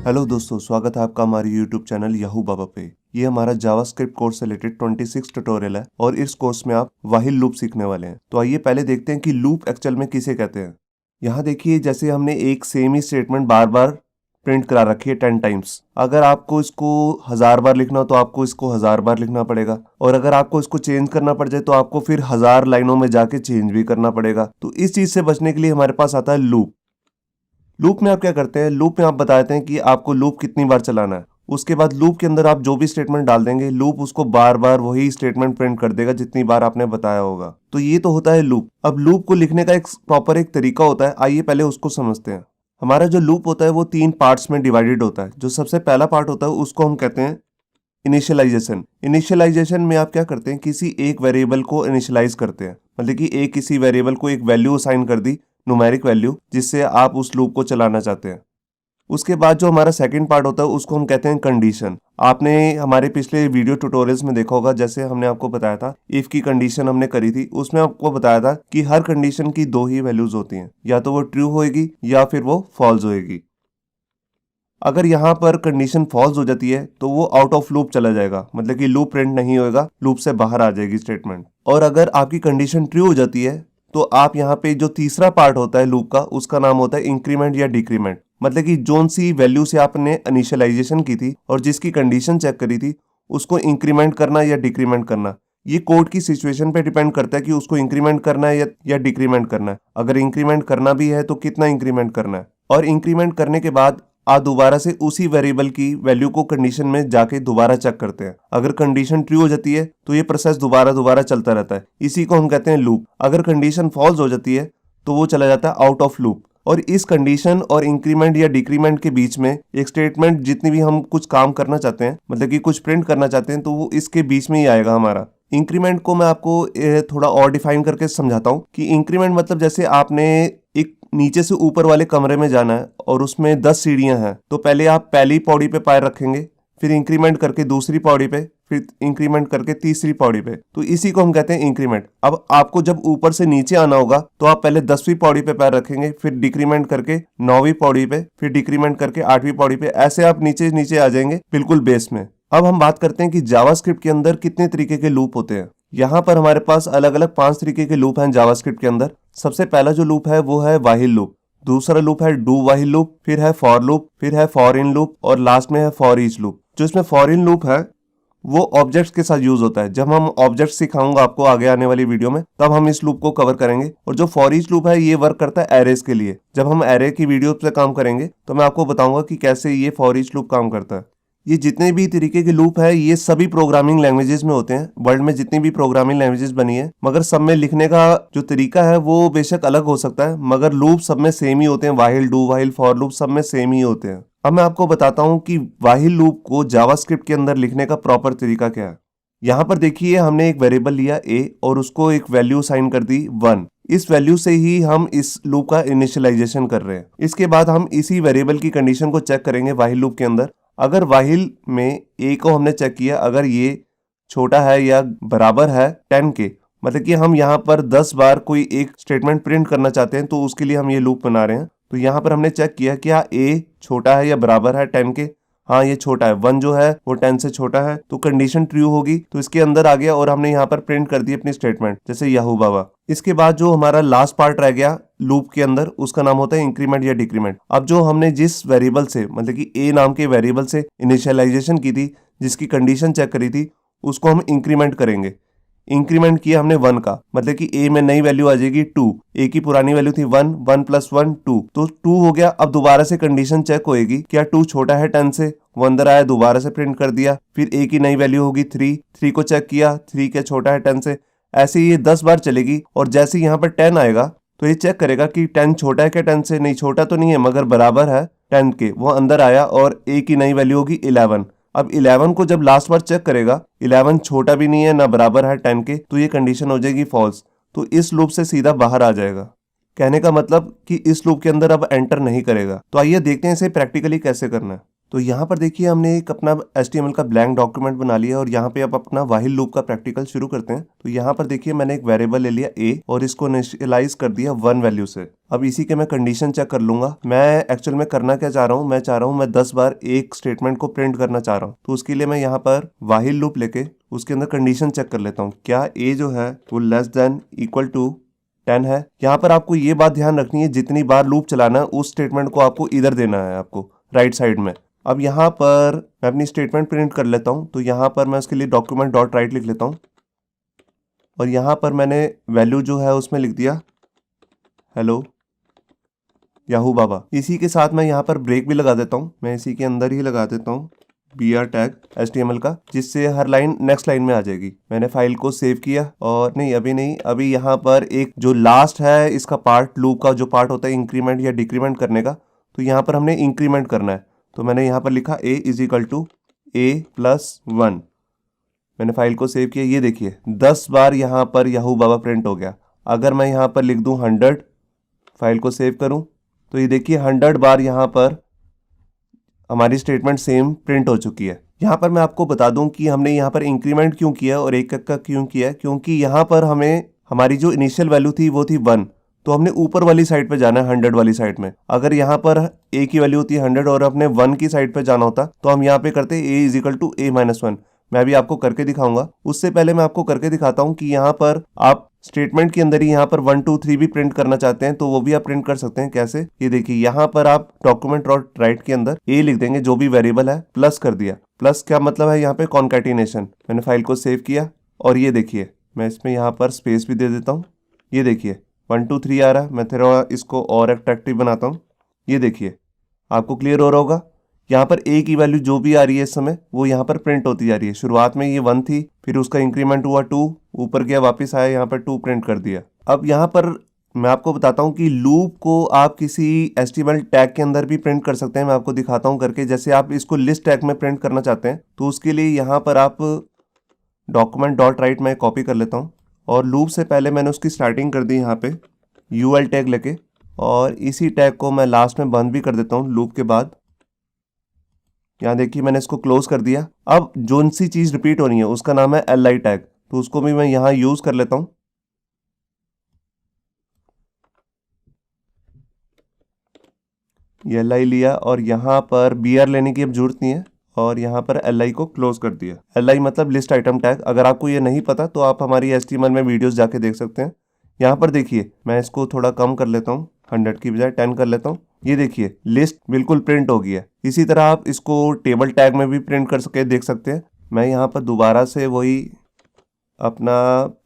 Hello दोस्तों, स्वागत है आपका हमारे यूट्यूब चैनल याहू बाबा पे। ये हमारा जावास्क्रिप्ट कोर्स से रिलेटेड 26 ट्यूटोरियल है और इस कोर्स में आप व्हाइल लूप सीखने वाले हैं। तो आइए पहले देखते हैं कि लूप एक्चुअल में किसे कहते हैं। यहाँ देखिए, जैसे हमने एक सेम ही स्टेटमेंट बार बार प्रिंट करा रखी है 10 टाइम्स। अगर आपको इसको 1000 बार लिखना हो तो आपको इसको 1000 बार लिखना पड़ेगा, और अगर आपको इसको चेंज करना पड़ जाए तो आपको फिर 1000 लाइनों में जाके चेंज भी करना पड़ेगा। तो इस चीज से बचने के लिए हमारे पास आता है लूप। लूप में आप क्या करते हैं, लूप में आप बताते हैं कि आपको लूप कितनी बार चलाना है। उसके बाद लूप के अंदर आप जो भी स्टेटमेंट डाल देंगे, लूप उसको बार बार वही स्टेटमेंट प्रिंट कर देगा जितनी बार आपने बताया होगा। तो ये तो होता है लूप। अब लूप को लिखने का एक प्रॉपर एक तरीका होता है, आइए पहले उसको समझते हैं। हमारा जो लूप होता है वो 3 पार्ट्स में डिवाइडेड होता है। जो सबसे पहला पार्ट होता है उसको हम कहते हैं इनिशियलाइजेशन। इनिशियलाइजेशन में आप क्या करते हैं, किसी एक वेरिएबल को इनिशियलाइज करते हैं, मतलब कि एक किसी वेरिएबल को एक वैल्यू असाइन कर दी, न्यूमेरिक वैल्यू, जिससे आप उस लूप को चलाना चाहते हैं। उसके बाद जो हमारा सेकंड पार्ट होता है उसको हम कहते हैं कंडीशन। आपने हमारे पिछले वीडियो ट्यूटोरियल्स में देखा होगा, जैसे हमने आपको बताया था इफ की कंडीशन हमने करी थी, उसमें आपको बताया था कि हर कंडीशन की 2 ही वैल्यूज होती हैं, या तो वो ट्रू होएगी या फिर वो फॉल्स होएगी। अगर यहाँ पर कंडीशन फॉल्स हो जाती है तो वो आउट ऑफ लूप चला जाएगा, मतलब कि लूप प्रिंट नहीं होएगा, लूप से बाहर आ जाएगी स्टेटमेंट। और अगर आपकी कंडीशन ट्रू हो जाती है तो आप यहाँ पे जो तीसरा पार्ट होता है लूप का, उसका नाम होता है इंक्रीमेंट या डिक्रीमेंट। मतलब कि जोन सी वैल्यू से आपने इनिशियलाइजेशन की थी और जिसकी कंडीशन चेक करी थी, उसको इंक्रीमेंट करना या डिक्रीमेंट करना। ये कोड की सिचुएशन पे डिपेंड करता है कि उसको इंक्रीमेंट करना है या डिक्रीमेंट करना है। अगर इंक्रीमेंट करना भी है तो कितना इंक्रीमेंट करना है, और इंक्रीमेंट करने के बाद आप दोबारा से उसी वेरिएबल की वैल्यू को कंडीशन में जाके दोबारा चेक करते हैं। अगर कंडीशन ट्रू हो जाती है तो ये प्रोसेस दोबारा चलता रहता है, इसी को हम कहते हैं लूप। अगर कंडीशन फॉल्स हो जाती है तो वो चला जाता है आउट ऑफ लूप। और इस कंडीशन और इंक्रीमेंट या डिक्रीमेंट के बीच में एक स्टेटमेंट, जितनी भी हम कुछ काम करना चाहते हैं, मतलब कि कुछ प्रिंट करना चाहते हैं, तो वो इसके बीच में ही आएगा हमारा। इंक्रीमेंट को मैं आपको थोड़ा और डिफाइन करके समझाता हूँ कि इंक्रीमेंट मतलब जैसे आपने एक नीचे से ऊपर वाले कमरे में जाना है और उसमें 10 सीढ़ियां हैं, तो पहले आप पहली पौड़ी पे पैर रखेंगे, फिर इंक्रीमेंट करके दूसरी पौड़ी पे, फिर इंक्रीमेंट करके तीसरी पौड़ी पे। तो इसी को हम कहते हैं इंक्रीमेंट। अब आपको जब ऊपर से नीचे आना होगा तो आप पहले 10वीं पौड़ी पे पैर रखेंगे, फिर डिक्रीमेंट करके 9वीं पौड़ी पे, फिर डिक्रीमेंट करके 8वीं पौड़ी पे। ऐसे आप नीचे नीचे आ जाएंगे बिल्कुल बेस में। अब हम बात करते हैं कि जावास्क्रिप्ट के अंदर कितने तरीके के लूप होते हैं। यहाँ पर हमारे पास अलग अलग 5 तरीके के लूप हैं जावास्क्रिप्ट के अंदर। सबसे पहला जो लूप है वो है व्हाइल लूप, दूसरा लूप है डू व्हाइल लूप, फिर है फॉर लूप, फिर है फॉर इन लूप, और लास्ट में है फॉर ईच लूप। जो इसमें फॉर इन लूप है वो ऑब्जेक्ट्स के साथ यूज होता है। जब हम ऑब्जेक्ट्स सिखाऊंगा आपको आगे आने वाली वीडियो में, तब हम इस लूप को कवर करेंगे। और जो फॉर ईच लूप है ये वर्क करता है एरेज के लिए। जब हम एरे की वीडियो पे काम करेंगे तो मैं आपको बताऊंगा कि कैसे ये फॉर ईच लूप काम करता है। ये जितने भी तरीके के लूप है ये सभी प्रोग्रामिंग लैंग्वेजेस में होते हैं। वर्ल्ड में जितनी भी प्रोग्रामिंग लैंग्वेजेस बनी है, मगर सब में लिखने का जो तरीका है वो बेशक अलग हो सकता है, मगर लूप सब में सेम ही होते हैं। While, do while, for loop सब में सेम ही होते हैं। अब मैं आपको बताता हूँ कि व्हाइल लूप को जावास्क्रिप्ट के अंदर लिखने का प्रॉपर तरीका क्या है। यहाँ पर देखिए, हमने एक वेरिएबल लिया a और उसको एक वैल्यू असाइन कर दी 1। इस वैल्यू से ही हम इस लूप का इनिशियलाइजेशन कर रहे हैं। इसके बाद हम इसी वेरिएबल की कंडीशन को चेक करेंगे व्हाइल लूप के अंदर। अगर व्हाइल में a को हमने चेक किया, अगर ये छोटा है या बराबर है 10 के, मतलब कि हम यहाँ पर 10 बार कोई एक स्टेटमेंट प्रिंट करना चाहते हैं, तो उसके लिए हम ये लूप बना रहे हैं। तो यहाँ पर हमने चेक किया क्या a छोटा है या बराबर है 10 के। हाँ, ये छोटा है, 1 जो है वो 10 से छोटा है, तो कंडीशन ट्रू होगी, तो इसके अंदर आ गया और हमने यहाँ पर प्रिंट कर दी अपनी स्टेटमेंट, जैसे याहू बाबा। इसके बाद जो हमारा लास्ट पार्ट रह गया लूप के अंदर, उसका नाम होता है इंक्रीमेंट या डिक्रीमेंट। अब जो हमने जिस वेरिएबल से, मतलब कि a नाम के वेरिएबल से इनिशियलाइजेशन की थी, जिसकी कंडीशन चेक करी थी, उसको हम इंक्रीमेंट करेंगे। इंक्रीमेंट किया हमने 1 का, मतलब कि a में नई वैल्यू आ जाएगी 2। a की पुरानी वैल्यू थी 1, 1 + 1 2, तो 2 हो गया। अब दोबारा से कंडीशन चेक होएगी, क्या 2 छोटा है 10 से, वो अंदर आया, दोबारा से प्रिंट कर दिया। फिर a की नई वैल्यू होगी 3, 3 को चेक किया, 3 क्या छोटा है 10 से। ऐसे ये 10 बार चलेगी, और जैसे यहाँ पर 10 आएगा तो ये चेक करेगा कि 10 छोटा है क्या 10 से। नहीं, छोटा तो नहीं है, मगर बराबर है 10 के। वो अंदर आया और a की नई वैल्यू होगी 11। अब 11 को जब लास्ट बार चेक करेगा, 11 छोटा भी नहीं है ना बराबर है 10 के, तो ये कंडीशन हो जाएगी फॉल्स। तो इस लूप से सीधा बाहर आ जाएगा। कहने का मतलब कि इस लूप के अंदर अब एंटर नहीं करेगा। तो आइए देखते हैं इसे प्रैक्टिकली कैसे करना है। तो यहाँ पर देखिए हमने एक अपना HTML का ब्लैंक डॉक्यूमेंट बना लिया और यहाँ पे अब अपना व्हाइल लूप का प्रैक्टिकल शुरू करते हैं। तो यहाँ पर देखिए मैंने एक वेरिएबल ले लिया a और इसको इनिशियलाइज कर दिया 1 वैल्यू से। अब इसी के मैं कंडीशन चेक कर लूंगा। मैं एक्चुअल में करना क्या चाह रहा हूँ, मैं चाह रहा हूँ मैं 10 बार एक स्टेटमेंट को प्रिंट करना चाह रहा हूँ। तो उसके लिए मैं यहाँ पर व्हाइल लूप लेके उसके अंदर कंडीशन चेक कर लेता हूँ, क्या a जो है वो लेस देन इक्वल टू 10 है। यहाँ पर आपको ये बात ध्यान रखनी है, जितनी बार लूप चलाना है उस स्टेटमेंट को आपको इधर देना है, आपको राइट साइड में। अब यहाँ पर मैं अपनी स्टेटमेंट प्रिंट कर लेता हूँ। तो यहाँ पर मैं उसके लिए डॉक्यूमेंट डॉट राइट लिख लेता हूँ और यहाँ पर मैंने वैल्यू जो है उसमें लिख दिया हेलो याहू बाबा। इसी के साथ मैं यहाँ पर ब्रेक भी लगा देता हूँ। मैं इसी के अंदर ही लगा देता हूँ BR टैग HTML का, जिससे हर लाइन नेक्स्ट लाइन में आ जाएगी। मैंने फाइल को सेव किया और नहीं अभी नहीं, अभी यहाँ पर एक जो लास्ट है इसका पार्ट, लूप का जो पार्ट होता है इंक्रीमेंट या डिक्रीमेंट करने का, तो यहाँ पर हमने इंक्रीमेंट करना है। तो मैंने यहाँ पर लिखा a is equal to a+1। मैंने फाइल को सेव किया। ये देखिए 10 बार यहाँ पर याहू बाबा प्रिंट हो गया। अगर मैं यहाँ पर लिख दूँ 100, फाइल को सेव करूँ, तो ये देखिए 100 बार यहाँ पर हमारी स्टेटमेंट सेम प्रिंट हो चुकी है। यहाँ पर मैं आपको बता दूं कि हमने यहाँ पर इंक्रीमेंट क्यों किया और एक का क्यों किया, क्योंकि यहाँ पर हमें हमारी जो इनिशियल वैल्यू थी वो थी 1, तो हमने ऊपर वाली साइड पे जाना है 100 वाली साइड में। अगर यहाँ पर a की वैल्यू होती है 100 और अपने 1 की साइड पे जाना होता तो हम यहाँ पे करते a is equal to a-1। मैं भी आपको करके दिखाऊंगा। उससे पहले मैं आपको करके दिखाता हूँ कि यहाँ पर आप स्टेटमेंट के अंदर ही यहाँ पर 1 2 3 भी प्रिंट करना चाहते हैं तो वो भी आप प्रिंट कर सकते हैं। कैसे, ये देखिए यहाँ पर आप डॉक्यूमेंट डॉट राइट के अंदर a लिख देंगे, जो भी वेरिएबल है, प्लस कर दिया। प्लस क्या मतलब है, यहाँ पे कॉन्कैटिनेशन। मैंने फाइल को सेव किया और ये देखिए मैं इसमें यहाँ पर स्पेस भी दे देता हूँ। ये देखिए 1 2 3 आ रहा है। मैं थोड़ा इसको और अट्रैक्टिव बनाता हूँ। ये देखिए आपको क्लियर हो रहा होगा। यहाँ पर a की वैल्यू जो भी आ रही है इस समय वो यहाँ पर प्रिंट होती जा रही है। शुरुआत में ये 1 थी, फिर उसका इंक्रीमेंट हुआ 2, ऊपर गया वापस आया, यहाँ पर 2 प्रिंट कर दिया। अब यहाँ पर मैं आपको बताता हूँ कि लूप को आप किसी HTML टैग के अंदर भी प्रिंट कर सकते हैं। मैं आपको दिखाता हूँ करके। जैसे आप इसको लिस्ट टैग में प्रिंट करना चाहते हैं तो उसके लिए यहाँ पर आप डॉक्यूमेंट डॉट राइट में कॉपी कर लेता हूँ और लूप से पहले मैंने उसकी स्टार्टिंग कर दी यहाँ पे UL टैग लेके, और इसी टैग को मैं लास्ट में बंद भी कर देता हूँ लूप के बाद। यहाँ देखिए मैंने इसको क्लोज कर दिया। अब जो सी चीज रिपीट होनी है उसका नाम है LI टैग, तो उसको भी मैं यहाँ यूज कर लेता हूँ। ये LI लिया और यहाँ पर BR लेने की अब जरूरत नहीं है और यहाँ पर LI को क्लोज कर दिया। LI मतलब लिस्ट आइटम टैग। अगर आपको ये नहीं पता तो आप हमारी HTML में वीडियोस जाके देख सकते हैं। यहाँ पर देखिए मैं इसको थोड़ा कम कर लेता हूँ, 100 की बजाय 10 कर लेता हूँ। ये देखिए लिस्ट बिल्कुल प्रिंट हो गई है। इसी तरह आप इसको टेबल टैग में भी प्रिंट कर सके देख सकते हैं। मैं यहाँ पर दोबारा से वही अपना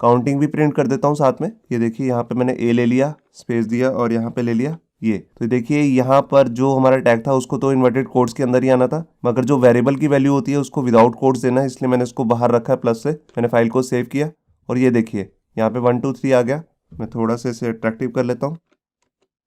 काउंटिंग भी प्रिंट कर देता हूँ साथ में। ये देखिए यहाँ पे मैंने a ले लिया, स्पेस दिया और यहाँ पे ले लिया ये। तो देखिए यहाँ पर जो हमारा टैग था उसको तो इन्वर्टेड कोट्स के अंदर ही आना था, मगर जो वेरिएबल की वैल्यू होती है उसको विदाउट कोट्स देना है, इसलिए मैंने इसको बाहर रखा है प्लस से। मैंने फाइल को सेव किया और ये देखिए यहाँ पे 1 2 3 आ गया। मैं थोड़ा सा इसे अट्रैक्टिव कर लेता हूँ।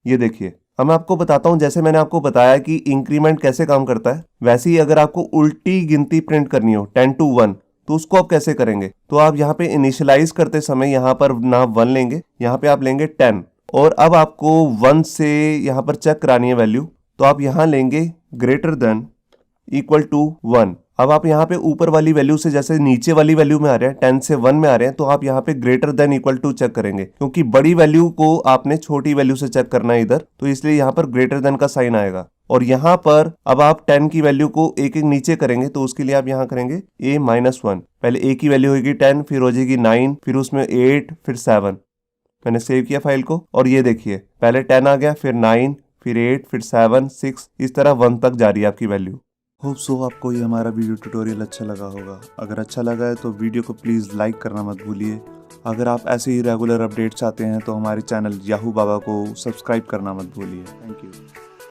ये देखिए अब मैं आपको बताता हूँ, जैसे मैंने आपको बताया कि इंक्रीमेंट कैसे काम करता है, वैसे ही अगर आपको उल्टी गिनती प्रिंट करनी हो 10 to 1 तो उसको आप कैसे करेंगे। तो आप यहाँ पे इनिशियलाइज करते समय यहाँ पर ना 1 लेंगे, यहाँ पे आप लेंगे 10, और अब आपको 1 से यहाँ पर चेक करानी है वैल्यू, तो आप यहाँ लेंगे ग्रेटर देन इक्वल टू 1। अब आप यहाँ पे ऊपर वाली वैल्यू से जैसे नीचे वाली वैल्यू में आ रहे हैं 10 से 1 में आ रहे हैं, तो आप यहाँ पे greater than equal to check करेंगे, क्योंकि बड़ी वैल्यू को आपने छोटी वैल्यू से चेक करना है इधर, तो इसलिए यहाँ पर ग्रेटर देन का साइन आएगा। और यहाँ पर अब आप 10 की वैल्यू को एक एक नीचे करेंगे, तो उसके लिए आप यहाँ करेंगे a-1। पहले a की वैल्यू होगी 10, फिर हो जाएगी 9, फिर उसमें 8, फिर 7। मैंने सेव किया फाइल को और ये देखिए पहले 10 आ गया, फिर 9, फिर 8, फिर 7, 6, इस तरह 1 तक जा रही है आपकी वैल्यू। होप सो आपको ये हमारा वीडियो ट्यूटोरियल अच्छा लगा होगा। अगर अच्छा लगा है तो वीडियो को प्लीज़ लाइक करना मत भूलिए। अगर आप ऐसे ही रेगुलर अपडेट चाहते हैं तो हमारे चैनल याहू बाबा को सब्सक्राइब करना मत भूलिए। Thank you.